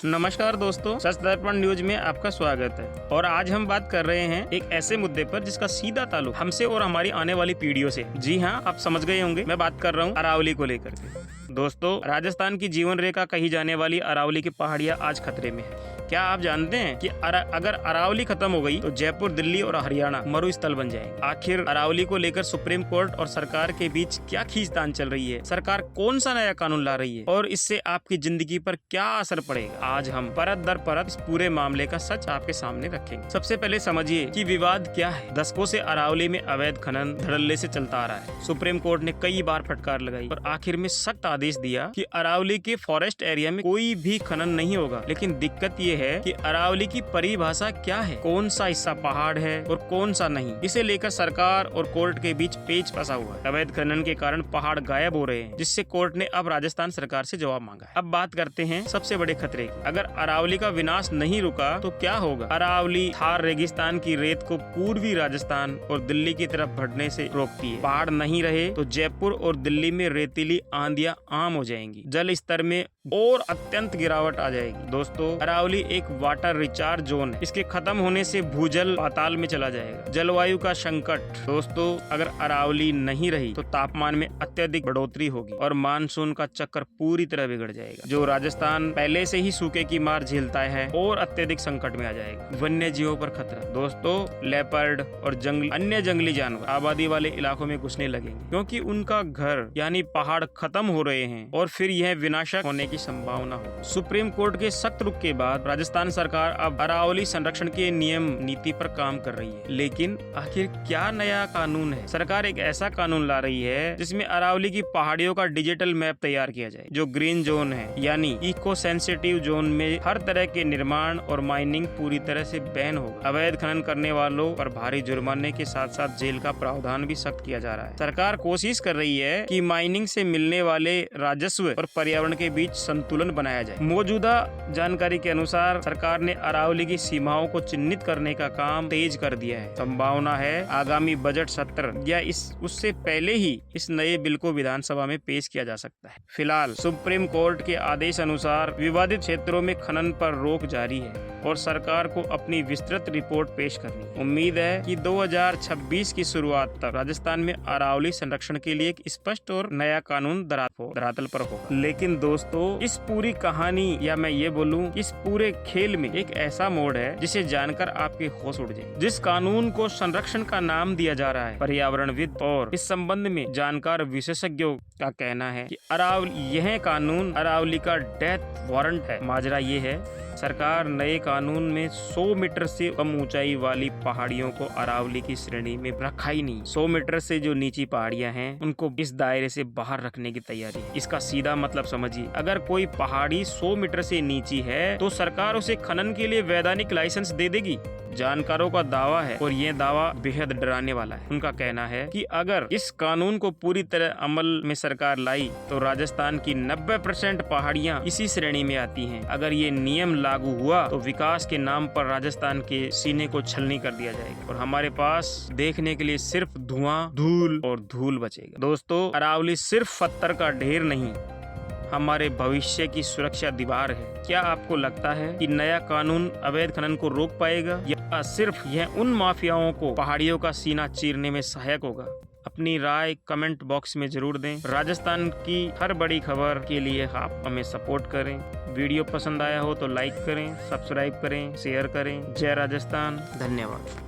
नमस्कार दोस्तों, सच दर्पण न्यूज में आपका स्वागत है। और आज हम बात कर रहे हैं एक ऐसे मुद्दे पर जिसका सीधा ताल्लुक हमसे और हमारी आने वाली पीढ़ियों से। जी हाँ, आप समझ गए होंगे, मैं बात कर रहा हूँ अरावली को लेकर के। दोस्तों, राजस्थान की जीवन रेखा कही जाने वाली अरावली की पहाड़ियाँ आज खतरे में है। क्या आप जानते हैं कि अगर अरावली खत्म हो गई तो जयपुर, दिल्ली और हरियाणा मरुस्थल बन जाएंगे। आखिर अरावली को लेकर सुप्रीम कोर्ट और सरकार के बीच क्या खींचतान चल रही है? सरकार कौन सा नया कानून ला रही है और इससे आपकी जिंदगी पर क्या असर पड़ेगा? आज हम परत दर परत इस पूरे मामले का सच आपके सामने रखेंगे। सबसे पहले समझिए कि विवाद क्या है। दशकों से अरावली में अवैध खनन धड़ल्ले से चलता आ रहा है। सुप्रीम कोर्ट ने कई बार फटकार लगाई और आखिर में सख्त आदेश दिया कि अरावली के फॉरेस्ट एरिया में कोई भी खनन नहीं होगा। लेकिन दिक्कत ये है कि अरावली की परिभाषा क्या है, कौन सा हिस्सा पहाड़ है और कौन सा नहीं। इसे लेकर सरकार और कोर्ट के बीच पेच फंसा हुआ है। अवैध खनन के कारण पहाड़ गायब हो रहे हैं, जिससे कोर्ट ने अब राजस्थान सरकार से जवाब मांगा है। अब बात करते हैं सबसे बड़े खतरे की। अगर अरावली का विनाश नहीं रुका तो क्या होगा? अरावली थार रेगिस्तान की रेत को पूर्वी राजस्थान और दिल्ली की तरफ बढ़ने से रोकती है। पहाड़ नहीं रहे तो जयपुर और दिल्ली में रेतीली आंधियां आम हो जाएंगी। जल स्तर में और अत्यंत गिरावट आ जाएगी। दोस्तों, अरावली एक वाटर रिचार्ज जोन है। इसके खत्म होने से भूजल पाताल में चला जाएगा। जलवायु का संकट। दोस्तों, अगर अरावली नहीं रही तो तापमान में अत्यधिक बढ़ोतरी होगी और मानसून का चक्र पूरी तरह बिगड़ जाएगा। जो राजस्थान पहले से ही सूखे की मार झेलता है और अत्यधिक संकट में आ जाएगा। वन्य जीवों पर खतरा। दोस्तों, लेपर्ड और अन्य जंगली जानवर आबादी वाले इलाकों में घुसने लगेंगे, क्योंकि उनका घर यानी पहाड़ खत्म हो रहे हैं और फिर यह विनाशक होने की संभावना हो। सुप्रीम कोर्ट के सख्त रुख के बाद राजस्थान सरकार अब अरावली संरक्षण के नियम नीति पर काम कर रही है। लेकिन आखिर क्या नया कानून है? सरकार एक ऐसा कानून ला रही है जिसमें अरावली की पहाड़ियों का डिजिटल मैप तैयार किया जाए। जो ग्रीन जोन है यानी इको सेंसिटिव जोन में हर तरह के निर्माण और माइनिंग पूरी तरह से बैन होगा। अवैध खनन करने वालों पर भारी जुर्माने के साथ साथ जेल का प्रावधान भी सख्त किया जा रहा है। सरकार कोशिश कर रही है कि माइनिंग से मिलने वाले राजस्व और पर्यावरण के बीच संतुलन बनाया जाए। मौजूदा जानकारी के अनुसार सरकार ने अरावली की सीमाओं को चिन्हित करने का काम तेज कर दिया है। संभावना है आगामी बजट सत्र या उससे पहले ही इस नए बिल को विधानसभा में पेश किया जा सकता है। फिलहाल सुप्रीम कोर्ट के आदेश अनुसार विवादित क्षेत्रों में खनन पर रोक जारी है और सरकार को अपनी विस्तृत रिपोर्ट पेश करनी है। उम्मीद है कि 2026 की शुरुआत तक राजस्थान में अरावली संरक्षण के लिए एक स्पष्ट और नया कानून धरातल पर होगा। लेकिन दोस्तों, इस पूरी कहानी या मैं ये बोलूं इस पूरे खेल में एक ऐसा मोड़ है जिसे जानकर आपके होश उड़ जाए। जिस कानून को संरक्षण का नाम दिया जा रहा है, पर्यावरणविद और इस संबंध में जानकार विशेषज्ञों का कहना है कि यह कानून अरावली का डेथ वारंट है। माजरा ये है, सरकार नए कानून में 100 मीटर से कम ऊंचाई वाली पहाड़ियों को अरावली की श्रेणी में रखा ही नहीं। 100 मीटर से जो नीची पहाड़ियां हैं उनको इस दायरे से बाहर रखने की तैयारी है। इसका सीधा मतलब समझिए, अगर कोई पहाड़ी 100 मीटर से नीची है तो सरकार उसे खनन के लिए वैधानिक लाइसेंस दे देगी। जानकारों का दावा है और ये दावा बेहद डराने वाला है। उनका कहना है कि अगर इस कानून को पूरी तरह अमल में सरकार लाई तो राजस्थान की 90% पहाड़ियां इसी श्रेणी में आती हैं। अगर ये नियम लागू हुआ तो विकास के नाम पर राजस्थान के सीने को छलनी कर दिया जाएगा और हमारे पास देखने के लिए सिर्फ धुआं, धूल और धूल बचेगा। दोस्तों, अरावली सिर्फ पत्थर का ढेर नहीं, हमारे भविष्य की सुरक्षा दीवार है। क्या आपको लगता है कि नया कानून अवैध खनन को रोक पाएगा या सिर्फ यह उन माफियाओं को पहाड़ियों का सीना चीरने में सहायक होगा? अपनी राय कमेंट बॉक्स में जरूर दें। राजस्थान की हर बड़ी खबर के लिए आप हमें सपोर्ट करें। वीडियो पसंद आया हो तो लाइक करें, सब्सक्राइब करें, शेयर करें। जय राजस्थान। धन्यवाद।